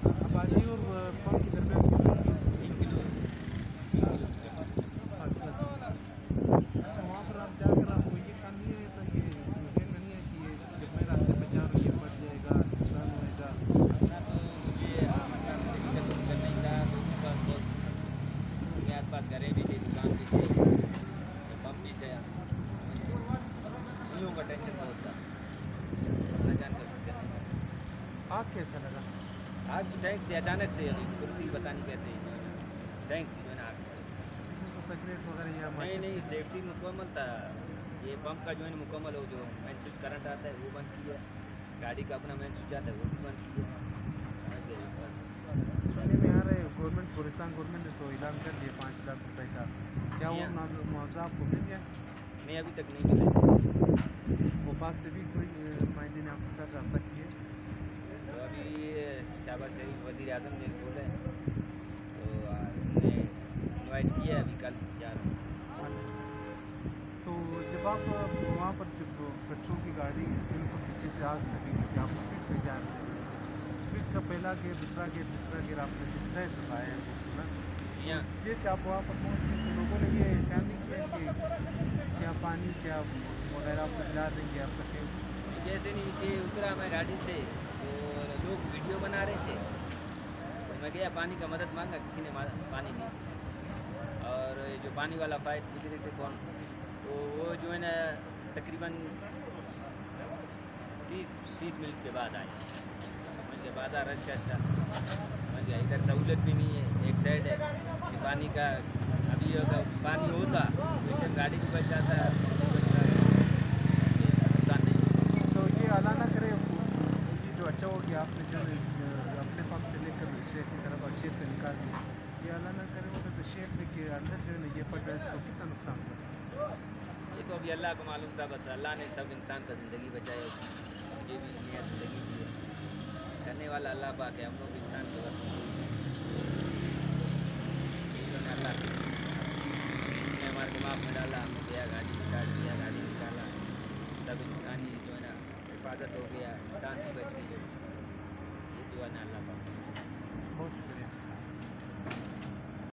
آبادی اور پمپ کے درمیان 1 کلو فاصلہ تھا. اچھا وہاں پر آپ جا کر آپ کو یہ کام نہیں ہے تو یہ ذہن میں نہیں ہے کہ یہ جب میں راستے پہ جا رہا ہوں یہ پھٹ جائے گا نقصان ہوئے گا؟ ورنہ تو مجھے مطلب زندگی کا تو فکر نہیں تھا. لوگوں کا بہت میرے آس پاس گھریں بھی تھے, دکان بھی تھے, پمپ بھی تھے, سمجھ گئے. ان لوگوں کا ٹینشن بہت تھا, اللہ جان کا فکر نہیں تھا. آگ کیسا لگا؟ آگ تو ٹینک سے اچانک سے ابھی قدرتی پتہ نہیں کیسے جو ہے نا ٹینک سے جو ہے نا آگ لگ گئی. اس میں کوئی سگریٹ وغیرہ یا نہیں ماچس نہیں, تھی؟ سیفٹی مکمل تھا. یہ پمپ کا جو ہے نا مکمل ہو, جو مین سوئچ کرنٹ آتا ہے وہ بند کیا, گاڑی کا اپنا مین سوئچ آتا ہے وہ بھی بند کیا, سمجھ گئے. بس سننے میں آ رہا ہے گورنمنٹ گورستان گورنمنٹ نے تو اعلان کر دیا 5 لاکھ روپے کا, کیا جی وہ ہاں, معاوضہ آپ کو مل گیا؟ نہیں ابھی تک نہیں ملا. وفاق سے بھی کوئی نمائندے نے آپ کے ساتھ رابطہ کیا؟ تو ابھی شہباز شریف وزیر اعظم نے بولا ہے, تو انہوں نے انوائٹ کیا ہے, ابھی کل جا رہا ہوں. اچھا, تو جب آپ وہاں پر جب پیٹرول کی گاڑی بالکل پیچھے سے آگ لگی ہوئی تھی, آپ اسپیڈ پہ جا رہے تھے, اسپیڈ کا پہلا گیئر دوسرا گیئر تیسرا گیئر آپ نے جب تیز دبایا ہے وہ نا, جی تو ہاں, جیسے آپ وہاں پر پہنچ گئے تو لوگوں نے یہ خیال نہیں کیا کہ کیا پانی کیا وغیرہ آپ کو دلا دیں گے آپ کا ٹینک؟ نہیں جیسے نہیں کہ اترا میں گاڑی سے تو لوگ ویڈیو بنا رہے تھے, تو میں گیا پانی کا مدد مانگا, کسی نے پانی نہیں دیا. اور جو پانی والا فائٹ گزرے تھے کون, تو وہ جو ہے نا تقریباً 30 منٹ کے بعد آئے. سمجھ گیا, بازار رش کا تھا, سمجھ گیا. ادھر سہولت بھی نہیں ہے, ایک سائڈ ہے کہ پانی کا, ابھی اگر پانی ہوتا تو اس ٹائم گاڑی بھی بچ جاتا, پمپ بھی بچ جاتا, سمجھ گئے, نقصان نہیں ہوتا. تو یہ اللہ نہ کرے یہ جو اچھا ہو گیا آپ نے جو اپنے پمپ سے لے کر شہر کی طرف اور شہر سے نکال دیا, یہ اللہ نہ کرے ہوتا تو شہر میں کے اندر جو ہے نا یہ پڑ جائے تو کتنا نقصان ہوتا؟ یہ تو ابھی اللہ کو معلوم تھا, بس اللہ نے سب انسان کا زندگی بچایا, اس میں مجھے بھی نیا زندگی دی ہے. کرنے والا اللہ پاک ہے, ہم لوگ انسان کے بس میں کوئی نہیں ہے. یہ جو ہے نا اللہ کی اس نے ہمارے دماغ میں ڈالا, ہم نے گیا گاڑی اسٹارٹ کیا, گاڑی نکالا, سب انسانی جو ہے نا حفاظت ہو گیا, انسان بھی بچ گئی. یہ جو ہے نا اللہ پاک. بہت شکریہ.